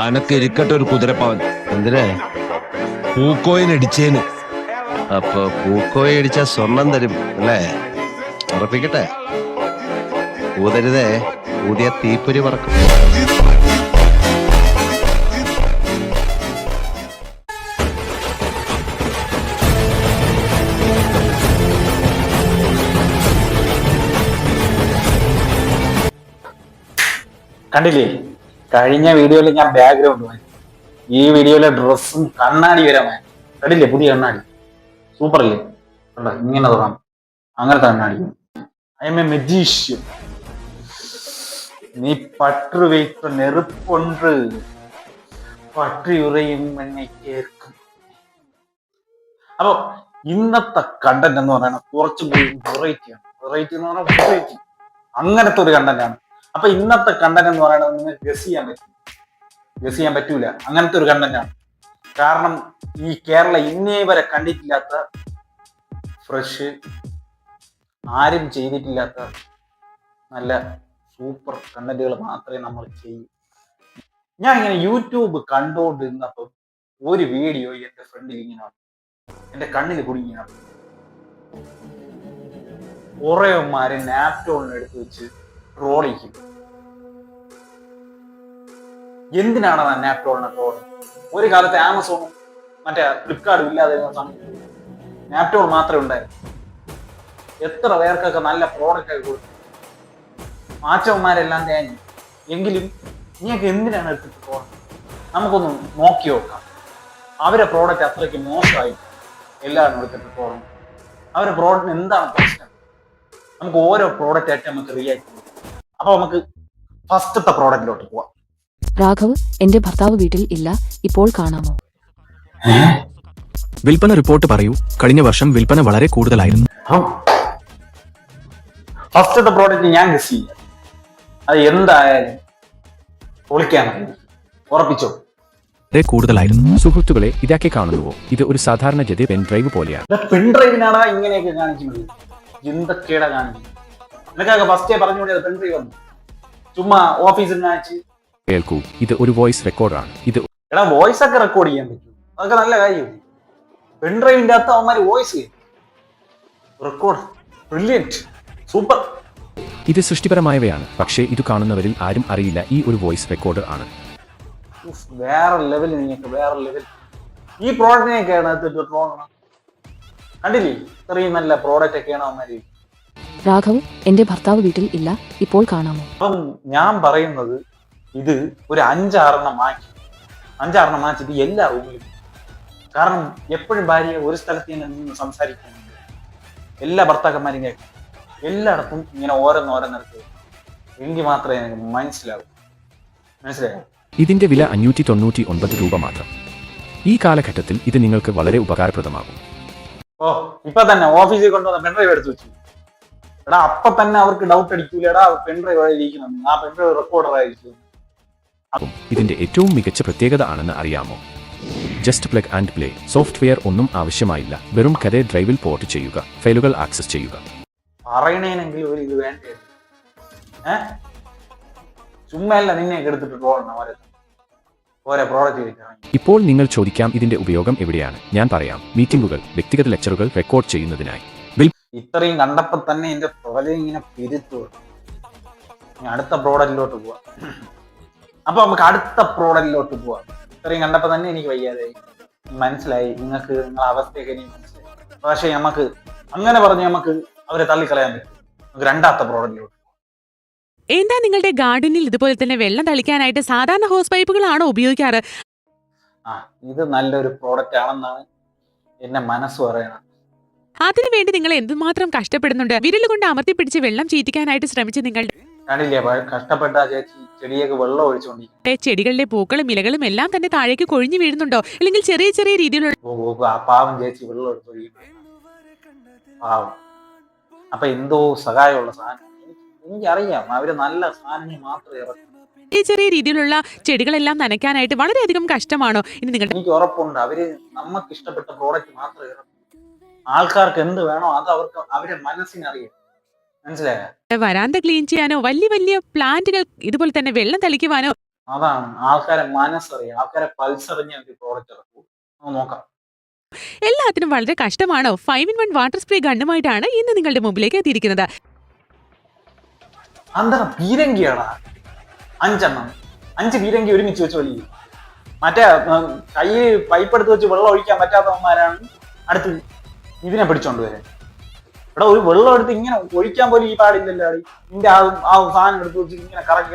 അനക്ക് ഇരിക്കട്ടെ ഒരു കുതിരപ്പവൻ. എന്തിനാ? പൂക്കോയിന് ഇടിച്ചേന്. അപ്പൊ പൂക്കോയി അടിച്ചാ സ്വർണം തരും അല്ലേ? ഉറപ്പിക്കട്ടെ. ഊതരുതേ, ഊതിയ തീപ്പൊരി പറക്കും. കണ്ടില്ലേ, കഴിഞ്ഞ വീഡിയോയിൽ ഞാൻ ബാക്ക്ഗ്രൗണ്ട് വാങ്ങി, ഈ വീഡിയോയിലെ ഡ്രസ്സും കണ്ണാടി വരെ വാങ്ങി. കണ്ടില്ലേ, പുതിയ കണ്ണാടി സൂപ്പർ അല്ലേ? കണ്ടോ, ഇങ്ങനെ തോന്നാം, അങ്ങനത്തെ കണ്ണാടി. I M A magician. നീ പற்று வைத்த நெருப்பொன்று പற்றி ഉറയും എന്നെ കേൾക്കും. അപ്പൊ ഇന്നത്തെ കണ്ടന്റ് എന്ന് പറയുന്നത് കുറച്ചും കൂടി വെറൈറ്റിയാണ്. വെറൈറ്റി എന്ന് പറഞ്ഞാൽ വെറൈറ്റി, അങ്ങനത്തെ ഒരു കണ്ടന്റ് ആണ്. അപ്പൊ ഇന്നത്തെ കണ്ടന്റ് എന്ന് പറയുന്നത് നിങ്ങൾക്ക് ഗസ് ചെയ്യാൻ പറ്റൂല, അങ്ങനത്തെ ഒരു കണ്ടന്റ് ആണ്. കാരണം ഈ കേരള ഇന്നേ വരെ കണ്ടിട്ടില്ലാത്ത, ഫ്രഷ്, ആരും ചെയ്തിട്ടില്ലാത്ത നല്ല സൂപ്പർ കണ്ടന്റുകൾ മാത്രമേ നമ്മൾ ചെയ്യൂ. ഞാൻ ഇങ്ങനെ യൂട്യൂബ് കണ്ടുകൊണ്ടിരുന്നപ്പോൾ ഒരു വീഡിയോ എന്റെ ഫ്രണ്ടിൽ ഇങ്ങനെ എന്റെ കണ്ണിൽ കുടുങ്ങിയാണ്. കുറേമാര് നാപ്റ്റോളിന് എടുത്ത് വെച്ച് ട്രോളിക്കും. എന്തിനാണ് ആ നാപ്റ്റോളിനെ ട്രോൾ? ഒരു കാലത്ത് ആമസോണും മറ്റേ ഫ്ലിപ്കാർട്ടും ഇല്ലാതെ സമയത്ത് നാപ്റ്റോൾ മാത്രമേ ഉണ്ടായിരുന്നു. എത്ര പേർക്കൊക്കെ നല്ല പ്രോഡക്റ്റ് ആയി കൊടുത്തു. മാച്ചവന്മാരെല്ലാം തേഞ്ഞു. എങ്കിലും നീയൊക്കെ എന്തിനാണ് എടുത്തിട്ട് പ്രോഡക്റ്റ്? നമുക്കൊന്ന് നോക്കി നോക്കാം. അവരെ പ്രോഡക്റ്റ് അത്രയ്ക്ക് മോശമായി എല്ലാവരും എടുത്തിട്ട് പോകണം. അവരുടെ പ്രോഡക്റ്റിന് എന്താണ് പ്രശ്നം? നമുക്ക് ഓരോ പ്രോഡക്റ്റ് ആയിട്ട് നമുക്ക് റിയാക്ട് ചെയ്യാം. അപ്പൊ നമുക്ക് ഫസ്റ്റത്തെ പ്രോഡക്റ്റിലോട്ട് പോവാം. രാഘവ്, എന്റെ ഭർത്താവ് വീട്ടിൽ ഇല്ല, ഇപ്പോൾ കാണാമോ? വിൽപ്പന റിപ്പോർട്ട് പറയൂ. കഴിഞ്ഞ വർഷം വിൽപ്പന വളരെ കൂടുതലായിരുന്നു. ഫസ്റ്റത്തെ പ്രോഡക്റ്റ് ഞാൻ ഗസ് ചെയ്യാം. അത് എന്തായാലും പൊളിക്കാണ്, ഉറപ്പിച്ചോ? വളരെ കൂടുതലായിരുന്നു. സുഹൃത്തുക്കളെ, ഇതൊക്കെ കാണുന്നുവോ? ഇത് ഒരു സാധാരണ ജതി പെൻ ഡ്രൈവ് പോലെയാണ്. പെൺഡ്രൈവിനാണ് ഇങ്ങനെയൊക്കെ കാണിക്കുന്നത്. എന്തൊക്കെയാ കാണിക്കുന്നത്? നിനക്കൊക്കെ ഫസ്റ്റേ പറഞ്ഞുകൂടി അത് പെൺഡ്രൈവ് വന്നു. ചുമ്മാ ഓഫീസിൽ കാണിച്ച്. കേൾക്കൂ, ഇത് ഒരു വോയിസ് റെക്കോർഡാണ്. ഇത് എടാ, വോയിസ് ഒക്കെ റെക്കോർഡ് ചെയ്യാൻ പറ്റും, അതൊക്കെ നല്ല കാര്യം. പെൺഡ്രൈവിന്റെ അകത്ത് അവന്മാര് വോയിസ് റെക്കോർഡ്. Brilliant, super. ഇത് സൃഷ്ടിപരമായവയാണ്, പക്ഷേ ഇത് കാണുന്നവരിൽ ആരും അറിയില്ല ഈ ഒരു വോയിസ് റെക്കോർഡർ ആണ്. വേറെ ലെവൽ, നിങ്ങൾക്ക് വേറെ ലെവൽ. ഈ പ്രോഡക്റ്റിനെയൊക്കെയാണ് കണ്ടില്ലേ? ഇത്രയും നല്ല പ്രോഡക്റ്റ് ഒക്കെയാണ് അവന്മാര്. രാഘവ്, എന്റെ ഭർത്താവ് വീട്ടിൽ ഇല്ല, ഇപ്പോൾ കാണാമോ? അപ്പം ഞാൻ പറയുന്നത്, ഇത് ഒരു അഞ്ചാറെണ്ണം മാറ്റിട്ട് എല്ലാ റൂമിലും. കാരണം എപ്പോഴും ഭാര്യ ഒരു സ്ഥലത്ത് നിന്ന് സംസാരിക്കുന്നുണ്ട്. എല്ലാ ഭർത്താക്കന്മാരും കേൾക്കും. എല്ലായിടത്തും ഇങ്ങനെ ഓരോന്നോരോന്നെടുത്ത് എങ്കിൽ മാത്രമേ എനിക്ക് മനസ്സിലാവൂ. ഇതിന്റെ വില 599 രൂപ മാത്രം. ഈ കാലഘട്ടത്തിൽ ഇത് നിങ്ങൾക്ക് വളരെ ഉപകാരപ്രദമാകും. ഓ, ഇപ്പൊ തന്നെ ഓഫീസിൽ കൊണ്ടുവന്ന പെൺഡ്രൈവ് എടുത്ത് വെച്ചു. എടാ, അപ്പൊ തന്നെ അവർക്ക് ഡൗട്ട് അടിക്കൂലടാ, പെൺഡ്രൈവ് ഇരിക്കണം, ആ പെൺഡ്രൈവ് റെക്കോർഡർ ആയിരിക്കും. ഇതിന്റെ ഏറ്റവും മികച്ച പ്രത്യേകത ആണെന്ന് അറിയാമോ? Just plug and play. Software ഒന്നും ആവശ്യമായില്ല. വെറും കഥ ഡ്രൈവിൽ പോർട്ട് ചെയ്യുക, ഫയലുകൾ ആക്സസ് ചെയ്യുക. പറയണേനെങ്കിൽ ഒരു ഇത് വേണ്ടേ? ചുമ്മല്ല നിന്നെയൊക്കെ എടുത്തിട്ട് പോകണം ഓരോ പ്രോഡക്റ്റ്. ഇപ്പോൾ നിങ്ങൾ ചോദിക്കാം, ഇതിന്റെ ഉപയോഗം എവിടെയാണ്? ഞാൻ പറയാം. മീറ്റിംഗുകൾ, വ്യക്തിഗത ലെക്ചറുകൾ റെക്കോർഡ് ചെയ്യുന്നതിനായി. ഇത്രയും കണ്ടപ്പോ തന്നെ എന്റെ പോലെ ഇങ്ങനെ പിരുത്തു. അടുത്ത പ്രോഡക്റ്റിലോട്ട് പോവാം. അപ്പൊ നമുക്ക് അടുത്ത പ്രോഡക്റ്റിലോട്ട് പോവാം. ഇത്രയും കണ്ടപ്പോ തന്നെ എനിക്ക് വയ്യാതായി, മനസ്സിലായി. നിങ്ങൾക്ക് നിങ്ങളുടെ അവസ്ഥയൊക്കെ എനിക്ക് മനസ്സിലായി. പക്ഷെ നമുക്ക് അങ്ങനെ പറഞ്ഞ് നമുക്ക് അവരെ തള്ളിക്കളയാൻ പറ്റും. നമുക്ക് രണ്ടാമത്തെ പ്രോഡക്റ്റിലോട്ട്. എന്താ നിങ്ങളുടെ ഗാർഡനിൽ ഇതുപോലെ തന്നെ വെള്ളം തളിക്കാനായിട്ട് സാധാരണ ഹോസ് പൈപ്പുകളാണോ ഉപയോഗിക്കാറ്? ഇത് നല്ലൊരു പ്രോഡക്റ്റ് ആണെന്നാണ് എന്നെ മനസ്സ് പറയണം. അതിനുവേണ്ടി നിങ്ങൾ എന്തുമാത്രം കഷ്ടപ്പെടുന്നുണ്ട്. വിരൽ കൊണ്ട് അമർത്തിപ്പിടിച്ച് വെള്ളം ചീറ്റിക്കാനായിട്ട് ശ്രമിച്ച് നിങ്ങളുടെ കഷ്ടപ്പെട്ട ചേച്ചി ചെടിയൊക്കെ വെള്ളം ഒഴിച്ചുകൊണ്ടിരിക്കും. ചെടികളിലെ പൂക്കളും ഇലകളും എല്ലാം തന്നെ താഴേക്ക് കൊഴിഞ്ഞു വീഴുന്നുണ്ടോ? അല്ലെങ്കിൽ ചെറിയ ചെറിയ രീതിയിലുള്ള പാവം ചേച്ചി വെള്ളം എടുത്തൊഴിക്കും. പാവം. അപ്പൊ എന്തോ സഹായമുള്ള സാധനം എനിക്കറിയാം. അവര് നല്ല സാധനങ്ങൾ മാത്രമേ ഇറക്കും. ചെറിയ രീതിയിലുള്ള ചെടികളെല്ലാം നനയ്ക്കാനായിട്ട് വളരെയധികം കഷ്ടമാണോ? ഇനി നിങ്ങൾ എനിക്ക് ഉറപ്പുണ്ട്, അവര് നമുക്ക് ഇഷ്ടപ്പെട്ട പ്രോഡക്റ്റ് മാത്രമേ ഇറക്കും. ആൾക്കാർക്ക് എന്ത് വേണോ അത് അവർക്ക് അവരുടെ മനസ്സിനറിയാം. മനസ്സിലായോ? വരാന്ത ക്ലീൻ ചെയ്യാനോ വലിയ വലിയ പ്ലാന്റുകൾ ഇതുപോലെ തന്നെ വെള്ളം തളിക്കുവാനോ അതാണ് ആൾക്കാരെ മനസ്സറിയാം, ആൾക്കാരെ പൾസറിഞ്ഞ ഒരു പ്രോഡക്റ്റ് ഇറക്കും. നമുക്ക് നോക്കാം. എല്ലാത്തിനും വളരെ കഷ്ടമാണോ? 5-in-1 വാട്ടർ സ്പ്രേ ഗണ്ണുമായിട്ടാണ് ഇന്ന് നിങ്ങളുടെ മുമ്പിലേക്ക് എത്തിയിരിക്കുന്നത്. എന്താ പീരങ്കിയാടാ? 5 പീരങ്കി ഒരുമിച്ച് വെച്ച് വലിയ മറ്റേ കൈ പൈപ്പ് എടുത്ത് വെച്ച് വെള്ളം ഒഴിക്കാൻ പറ്റാത്തവന്മാരാണ് അടുത്ത് ഇതിനെ പിടിച്ചോണ്ട് വരാൻ. ഇവിടെ ഒരു വെള്ളം എടുത്ത് ഇങ്ങനെ ഒഴിക്കാൻ പോലും ഈ പാടില്ലല്ലോ. ഇതിന്റെ ആ സാധനം എടുത്ത് വെച്ച് ഇങ്ങനെ കറക്കി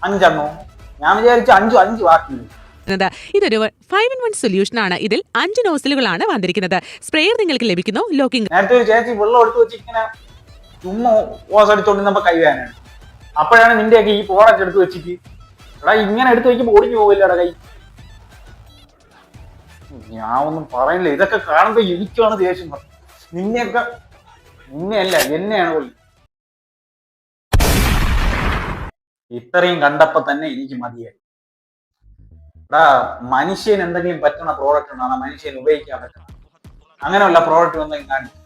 5 ഞാൻ വിചാരിച്ചു 5 ബാക്കി. ഇതൊരു 5-in-1 സൊല്യൂഷൻ ആണ്. ഇതിൽ 5 നോസിലുകളാണ് വന്നിരിക്കുന്നത്. സ്പ്രേയർ നിങ്ങൾക്ക് ലഭിക്കുന്നു. ലോക്കിംഗ്. നേരത്തെ ഒരു ചേച്ചി വെള്ളം എടുത്ത് വെച്ച് ഇങ്ങനെ ചുമ്മാ ഓസ് അടിച്ചോണ്ട് കൈ വേനാണ്. അപ്പോഴാണ് നിന്റെയൊക്കെ ഈ പ്രോഡക്റ്റ് എടുത്ത് വെച്ചിട്ട് എടാ ഇങ്ങനെ എടുത്ത് വെക്കുമ്പോ ഒടിഞ്ഞു പോവില്ലടാ കൈ. ഞാൻ ഒന്നും പറയില്ല. ഇതൊക്കെ കാണുമ്പോ എനിക്കാണ് ദേഷ്യം. നിന്നെയല്ല എന്നെയാണ് പോലും. ഇത്രയും കണ്ടപ്പോ തന്നെ എനിക്ക് മതിയായി. എടാ മനുഷ്യന് എന്തെങ്കിലും പറ്റുന്ന പ്രോഡക്റ്റ് ഉണ്ടോ? മനുഷ്യന് ഉപയോഗിക്കാൻ പറ്റണം. അങ്ങനെയുള്ള പ്രോഡക്റ്റ് എന്തെങ്കിലും കാണിക്കും.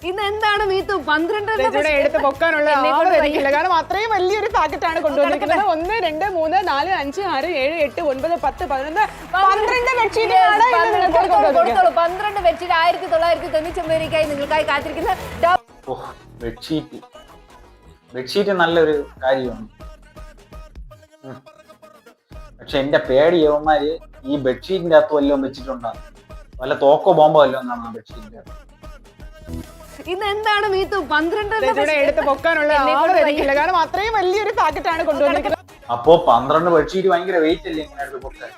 ഇന്ന് എന്താണ് മീത്തു 12 എടുത്ത് പൊക്കാനുള്ള ആള് വരില്ല. കാരണം അത്രയും വലിയൊരു പാക്കറ്റ് ആണ് കൊണ്ടുവന്നിരിക്കുന്നത്. 1, 2, 3, 4, 5, 6, 7, 8, 9, 10, 11, 12 ബെഡ്ഷീറ്റ് 12 ബെഡ്ഷീറ്റ് 1999 നിങ്ങൾക്കായി കാത്തിരിക്കുന്ന ബെഡ്ഷീറ്റ് നല്ലൊരു കാര്യമാണ്. പക്ഷെ എന്റെ പേടി യവന്മാര് ഈ ബെഡ്ഷീറ്റിന്റെ അകത്ത് വല്ലതും വെച്ചിട്ടുണ്ടാകും. വല്ല തോക്കോ ബോംബോ വല്ലതും കാണാം ആ ബെഡ്ഷീറ്റിന്റെ അകത്ത്. ഇന്ന് എന്താണ് മീത്തു 12 എടുത്ത് പൊക്കാനുള്ള ആള് വരില്ല. കാരണം അത്രയും വലിയൊരു പാക്കറ്റ് ആണ് കൊണ്ടുവന്നിരിക്കുന്നത്. അപ്പോ 12 ബെഡ്ഷീറ്റ് ഭയങ്കര വെയിറ്റ് അല്ലേ ഇങ്ങനെ എടുത്ത് പൊക്കാൻ?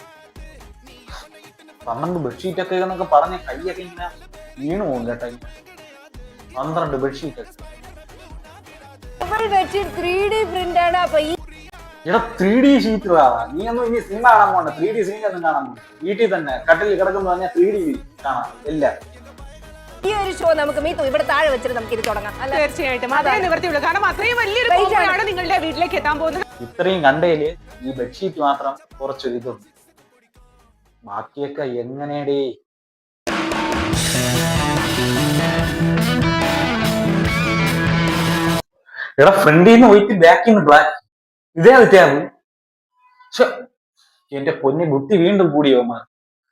12 ബെഡ്ഷീറ്റ് ഒക്കെ എന്നൊക്കെ പറഞ്ഞ കൈയൊക്കെ ഇങ്ങനെ വീണു പോകും കേട്ടോ. 12 ബെഡ്ഷീറ്റ് ഒക്കെ 3D പ്രിന്റ് ആണ്. അപ്പൊ ഇവിടെ 3D ഷീറ്റുകളാ. നീ ഒന്നും ഇനി സിനിമ കാണാൻ പോകണ്ട. 3D സിനിമ ഒന്നും കാണാൻ പോകണ്ട. വീട്ടിൽ തന്നെ കട്ടിൽ കിടക്കുമ്പോ പറഞ്ഞാൽ 3D കാണാം എല്ലാം. ഈ ഒരു ഷോ നമുക്ക് മീത്തു ഇവിടെ താഴെ വെച്ചിട്ട് നമുക്ക് ഇത് തുടങ്ങാം. തീർച്ചയായിട്ടും അതേ നിവർത്തിയുള്ളൂ. കാരണം അത്രയും വലിയൊരു കോംബോയാണ് നിങ്ങളുടെ വീട്ടിലേക്ക് എത്താൻ പോകുന്നത്. ഇത്രയും കണ്ടതില് ഈ ബെഡ്ഷീറ്റ് മാത്രം കുറച്ചൊരു ഇതുണ്ട്. ബാക്കിയൊക്കെ എങ്ങനെയടേ? എടാ ഫ്രണ്ടിൽ നിന്ന് വൈറ്റ് ബാക്കിൽ നിന്ന് ബ്ലാക്ക്. ഇതേ വ്യത്യാസം. എന്റെ പൊന്നി ബുദ്ധി വീണ്ടും കൂടിയവന്മാർ.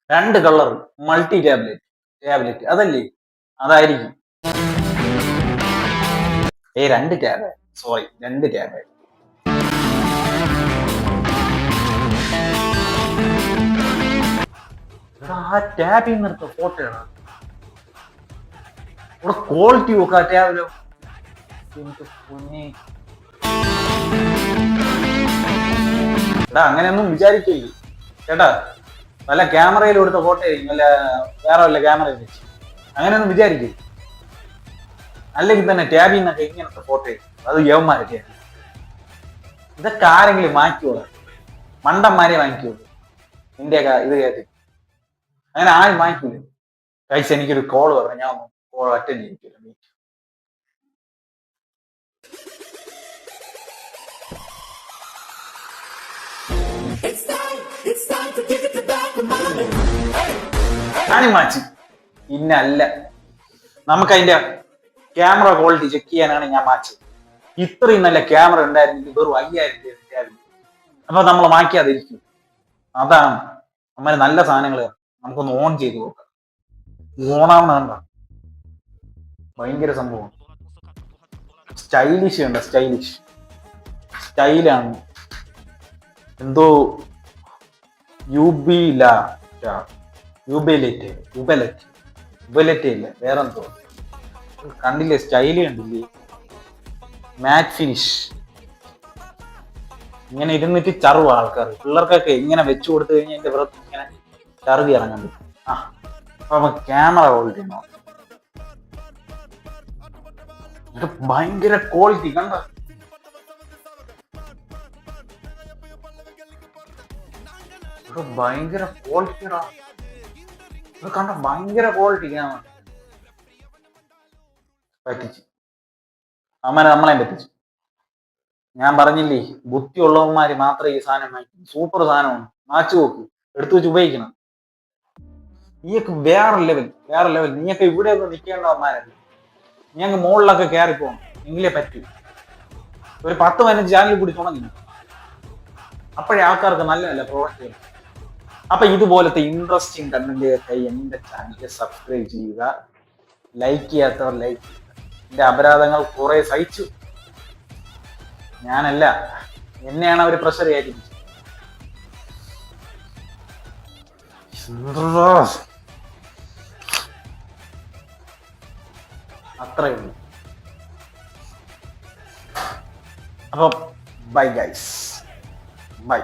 2 കളർ മൾട്ടി ടാബ്ലറ്റ് അതല്ലേ? അതായിരിക്കും. 2 ടാബ്. Sorry 2 tab. ആ ടാബിൽ നിന്നെടുത്ത ഫോട്ടോ ആണ്. ഇവിടെ ക്വാളിറ്റി നോക്കാം ടാബിലോ. എടാ അങ്ങനെയൊന്നും വിചാരിക്കില്ല ചേട്ടാ. വല്ല ക്യാമറയിൽ എടുത്ത ഫോട്ടോ ആയിരിക്കും. വല്ല വേറെ വല്ല ക്യാമറയിൽ വെച്ച് അങ്ങനെയൊന്നും വിചാരിക്കില്ല. അല്ലെങ്കിൽ തന്നെ ടാബിൽ നിന്നൊക്കെ ഇങ്ങനത്തെ ഫോട്ടോ ആയിരിക്കും. അത് യവന്മാരൊക്കെ. ഇതൊക്കെ ആരെങ്കിലും വാങ്ങിക്കോളൂ. മണ്ടന്മാരെ വാങ്ങിക്കോളൂ. ഇന്ത്യയൊക്കെ ഇത് കേട്ടി അങ്ങനെ ആരും വാങ്ങിക്കൂല. കഴിച്ച് എനിക്കൊരു കോള് പറഞ്ഞു. ഞാൻ കോൾ അറ്റൻഡ് ചെയ്തിട്ടില്ല. ഞാനും മാറ്റി. പിന്നല്ല നമുക്ക് അതിന്റെ ക്യാമറ ക്വാളിറ്റി ചെക്ക് ചെയ്യാനാണ് ഞാൻ മാച്ചത്. ഇത്രയും നല്ല ക്യാമറ ഉണ്ടായിരുന്നെങ്കിൽ വെറും 5000 രൂപ. അപ്പൊ നമ്മൾ മാറ്റിയാതിരിക്കും. അതാണ് നമ്മൾ നല്ല സാധനങ്ങൾ നമുക്കൊന്ന് ഓൺ ചെയ്ത് നോക്കാം. ഓണാവണ കണ്ട ഭയങ്കര സംഭവം. സ്റ്റൈലിഷ് ഉണ്ട്. സ്റ്റൈലാണ്. എന്തോ യുബിലറ്റ് ഇല്ല വേറെന്തോ കണ്ടില്ലേ? സ്റ്റൈല് കണ്ടില്ലേ? മാറ്റ് ഫിനിഷ്. ഇങ്ങനെ ഇരുന്നിട്ട് ചറുവ ആൾക്കാർ. പിള്ളേർക്കൊക്കെ ഇങ്ങനെ വെച്ചു കൊടുത്തു കഴിഞ്ഞാൽ എന്റെ പുറത്ത് ഇങ്ങനെ ചറുതി ഇറങ്ങുന്നുണ്ട്. അപ്പൊ ക്യാമറ ക്വാളിറ്റി ഉണ്ടോ? ഭയങ്കര ക്വാളിറ്റി കണ്ട. ഭയങ്കര ക്വാളിറ്റിടാ. ഇത് കണ്ട ഭയങ്കര ക്വാളിറ്റി ക്യാമറ. പറ്റിച്ചു നമ്മളെ പറ്റിച്ചു. ഞാൻ പറഞ്ഞില്ലേ ബുദ്ധിയുള്ളവന്മാര് മാത്രമേ ഈ സാധനം വാങ്ങിക്കും. സൂപ്പർ സാധനമാണ്. മാച്ചു നോക്ക്. എടുത്തു വെച്ച് ഉപയോഗിക്കണം. നീയൊക്കെ വേറെ ലെവൽ. നീയൊക്കെ ഇവിടെ ഒന്നും നിൽക്കേണ്ടവന്മാരല്ല. നീ അങ്ങ് മുകളിലൊക്കെ കയറി പോകണം. എങ്കിലേ പറ്റൂ. ഒരു 10-15 ചാനൽ കൂടി തുടങ്ങി. അപ്പോഴേ ആൾക്കാർക്ക് നല്ല നല്ല പ്രോഡക്റ്റ് ചെയ്യും. അപ്പൊ ഇതുപോലത്തെ ഇൻട്രസ്റ്റിംഗ് കണ്ടന്റുകൾക്കായി എന്റെ ചാനൽ സബ്സ്ക്രൈബ് ചെയ്യുക. ലൈക്ക് ചെയ്യാത്തവർ ലൈക്ക് ചെയ്യുക. എന്റെ അപരാധങ്ങൾ കുറെ സഹിച്ചു. ഞാനല്ല, എന്നെയാണ് അവർ പ്രഷർ കയറ്റിപ്പിച്ചത്. അത്രയേ ഉള്ളൂ. അപ്പം ബൈ ഗൈസ്, ബൈ.